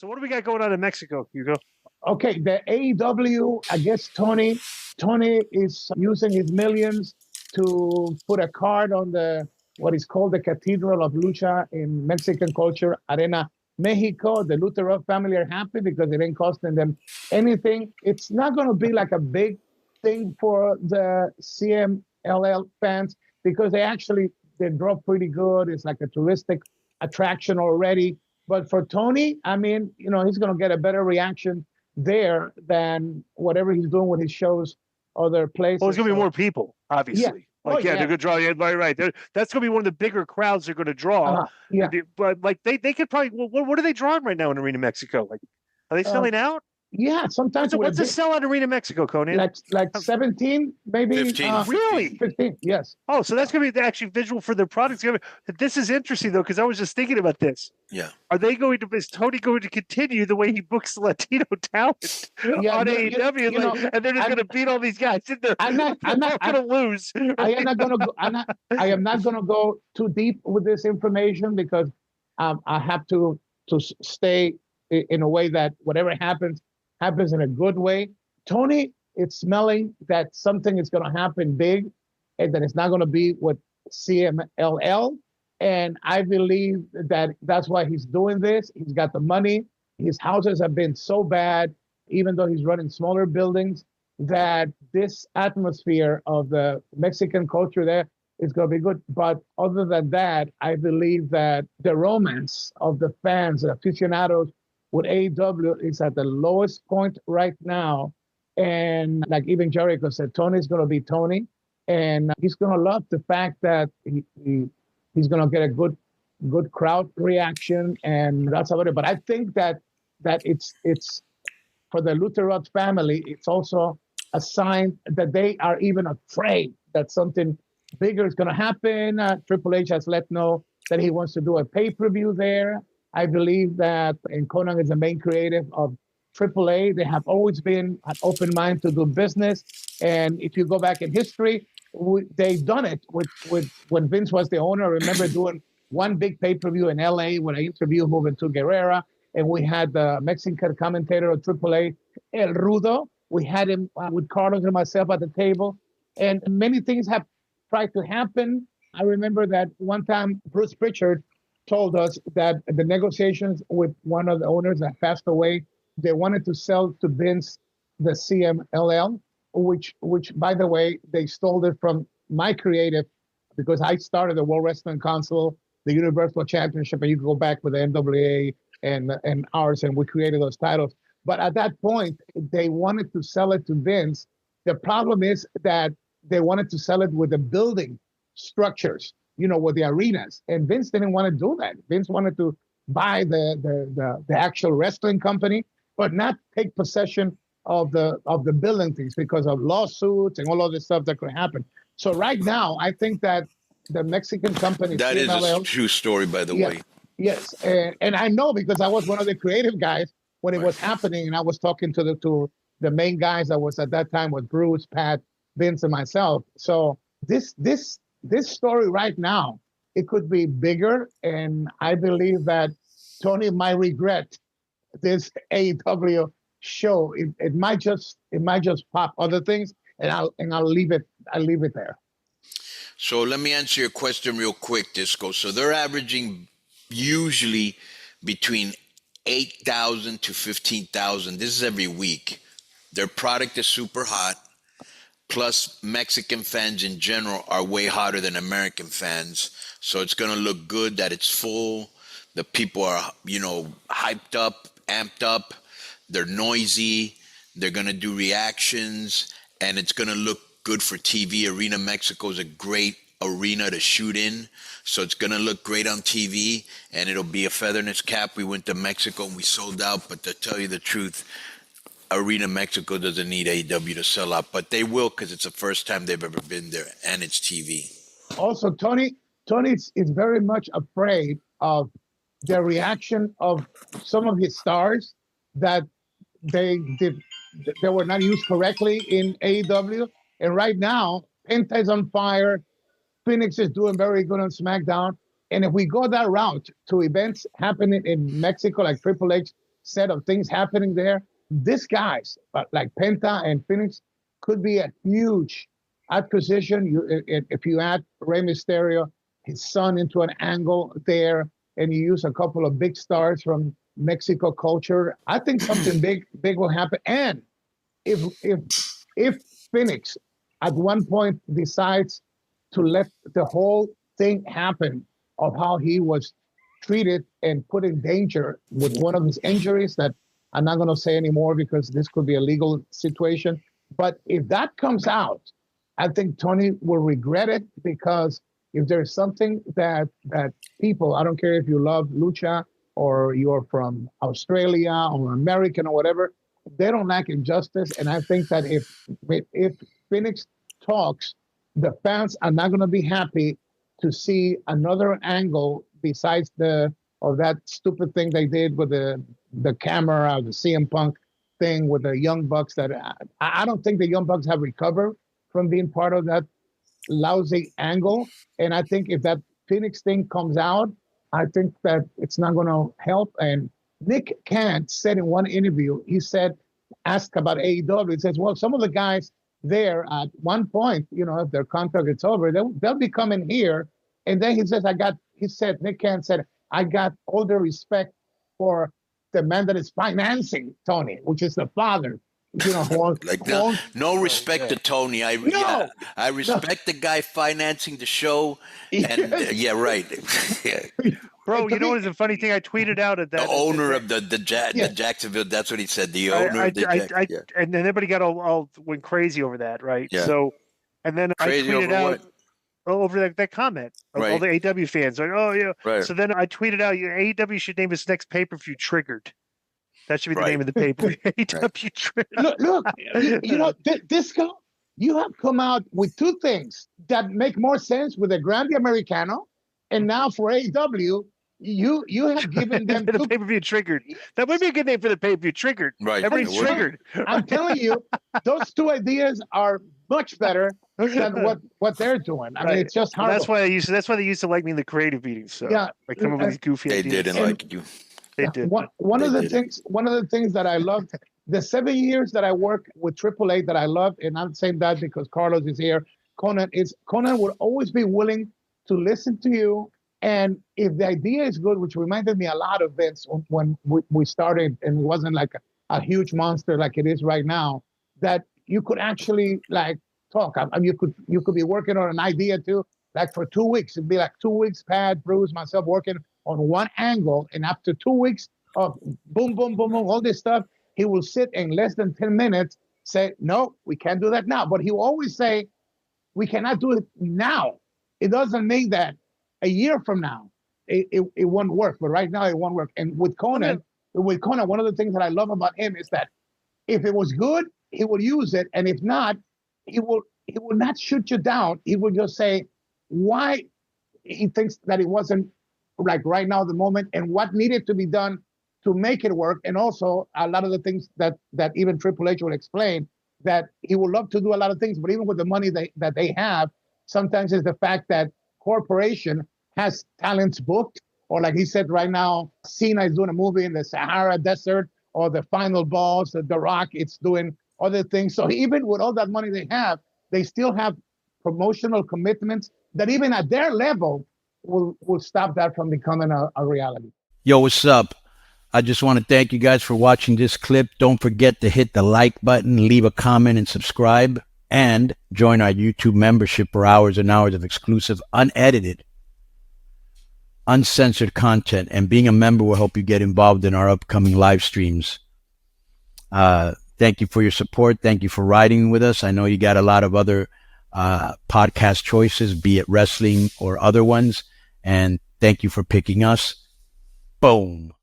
So what do we got going on in Mexico, Hugo? Okay, the AEW, I guess Tony is using his millions to put a card on what is called the Cathedral of Lucha in Mexican culture, Arena Mexico. The Lutheran family are happy because it ain't costing them anything. It's not going to be like a big thing for the CMLL fans because they draw pretty good. It's like a touristic attraction already. But for Tony, I mean, he's going to get a better reaction there than whatever he's doing with his shows other places. Well, there's going to be more people, obviously. Yeah. They're going to draw. Yeah, right. That's going to be one of the bigger crowds they're going to draw. Yeah. But they could probably. Well, what are they drawing right now in Arena Mexico? Like, are they selling out? Yeah, sometimes. What's the sell at Arena Mexico, Conan? Like 17, maybe 15. Really? 15, yes. Oh, so that's going to be the actual visual for their products. This is interesting, though, because I was just thinking about this. Yeah. Is Tony going to continue the way he books Latino talent on AEW? And they're just going to beat all these guys in there. I'm not going to lose. I am not going to go too deep with this information because I have to stay in a way that whatever happens in a good way. Tony, it's smelling that something is going to happen big and that it's not going to be with CMLL. And I believe that that's why he's doing this. He's got the money. His houses have been so bad, even though he's running smaller buildings, that this atmosphere of the Mexican culture there is going to be good. But other than that, I believe that the romance of the fans, the aficionados, with AEW is at the lowest point right now. And like even Jericho said, Tony's going to be Tony. And he's going to love the fact that he's going to get a good crowd reaction. And that's about it. But I think that it's for the Lutheran family, it's also a sign that they are even afraid that something bigger is going to happen. Triple H has let know that he wants to do a pay-per-view there. I believe that, and Conan is the main creative of Triple A. They have always been an open mind to do business. And if you go back in history, they've done it with when Vince was the owner. I remember doing one big pay-per-view in LA when I interviewed Juventud Guerrera, and we had the Mexican commentator of Triple A, El Rudo. We had him with Carlos and myself at the table. And many things have tried to happen. I remember that one time Bruce Pritchard told us that the negotiations with one of the owners that passed away, they wanted to sell to Vince the CMLL, which by the way, they stole it from my creative because I started the World Wrestling Council, the Universal Championship, and you can go back with the NWA and ours, and we created those titles. But at that point, they wanted to sell it to Vince. The problem is that they wanted to sell it with the building structures, with the arenas. And Vince didn't want to do that. Vince wanted to buy the actual wrestling company, but not take possession of the building things because of lawsuits and all of this stuff that could happen. So right now, I think that the Mexican company... That CMLL, is a true story, by the way. Yes. And I know because I was one of the creative guys when it was happening, and I was talking to the main guys that was at that time with Bruce, Pat, Vince, and myself. So this story right now, it could be bigger, and I believe that Tony might regret this AEW show. It might just pop other things, and I'll leave it there. So let me answer your question real quick, Disco. So they're averaging usually between 8,000 to 15,000. This is every week. Their product is super hot. Plus, Mexican fans in general are way hotter than American fans. So it's going to look good that it's full. The people are, hyped up, amped up. They're noisy. They're going to do reactions. And it's going to look good for TV. Arena Mexico is a great arena to shoot in. So it's going to look great on TV. And it'll be a feather in its cap. We went to Mexico and we sold out. But to tell you the truth, Arena Mexico doesn't need AEW to sell out, but they will because it's the first time they've ever been there, and it's TV. Also, Tony is very much afraid of the reaction of some of his stars that they were not used correctly in AEW. And right now, Penta is on fire. Phoenix is doing very good on SmackDown. And if we go that route to events happening in Mexico, like Triple H set of things happening there. These guys, like Penta and Phoenix, could be a huge acquisition. If you add Rey Mysterio, his son, into an angle there, and you use a couple of big stars from Mexico culture, I think something big will happen. And if Phoenix at one point decides to let the whole thing happen of how he was treated and put in danger with one of his injuries that I'm not going to say anymore because this could be a legal situation. But if that comes out, I think Tony will regret it, because if there's something that people, I don't care if you love lucha or you're from Australia or American or whatever, they don't like injustice. And I think that if Phoenix talks, the fans are not going to be happy to see another angle besides that stupid thing they did with the camera, the CM Punk thing with the Young Bucks. That I don't think the Young Bucks have recovered from being part of that lousy angle. And I think if that Phoenix thing comes out, I think that it's not going to help. And Nick Khan said in one interview, asked about AEW, he says, well, some of the guys there at one point, if their contract is over, they'll be coming here. And then he says, Nick Khan said, I got all the respect for the man that is financing Tony, which is the father. No respect to Tony. I respect the guy financing the show. And right. Bro, you know what is a funny thing? I tweeted out at that. The owner of the Jacksonville, that's what he said. The owner of the Jacksonville. And then everybody got all went crazy over that, right? Yeah. So, and then crazy I tweeted out over that comment. Right. All the AEW fans like, oh yeah. Right. So then I tweeted out, AEW should name its next pay-per-view Triggered. That should be the name of the paper. AEW Triggered. Look, Disco, you have come out with two things that make more sense with the Grande Americano, and now for AEW, you have given them the pay-per-view Triggered. That would be a good name for the pay-per-view Triggered. Right. Everybody's triggered. I'm telling you, those two ideas are much better than what they're doing. I mean, it's just hard. That's why they used to like me in the creative meetings. So I come up with these goofy ideas. They didn't like you. They did. One of the things that I loved, the 7 years that I worked with Triple A that I loved, and I'm saying that because Carlos is here, Conan would always be willing to listen to you. And if the idea is good, which reminded me a lot of Vince when we started, and it wasn't like a huge monster like it is right now, that you could actually like talk. I mean, you could be working on an idea too, like for 2 weeks. It'd be like 2 weeks, Pat, Bruce, myself working on one angle, and after 2 weeks of boom, boom, boom, boom, all this stuff, he will sit in less than 10 minutes, say, no, we can't do that now. But he will always say, we cannot do it now. It doesn't mean that a year from now, it won't work. But right now, it won't work. And with Conan, one of the things that I love about him is that if it was good, he will use it. And if not, he will not shoot you down. He will just say why he thinks that it wasn't like right now, the moment, and what needed to be done to make it work. And also a lot of the things that even Triple H will explain, that he would love to do a lot of things, but even with the money that they have, sometimes it's the fact that corporation has talents booked, or like he said right now, Cena is doing a movie in the Sahara Desert, or the Final Boss, The Rock, it's doing other things. So even with all that money they have, they still have promotional commitments that even at their level will stop that from becoming a reality. Yo, what's up? I just want to thank you guys for watching this clip. Don't forget to hit the like button, leave a comment, and subscribe. And join our YouTube membership for hours and hours of exclusive, unedited, uncensored content. And being a member will help you get involved in our upcoming live streams. Thank you for your support. Thank you for riding with us. I know you got a lot of other podcast choices, be it wrestling or other ones. And thank you for picking us. Boom.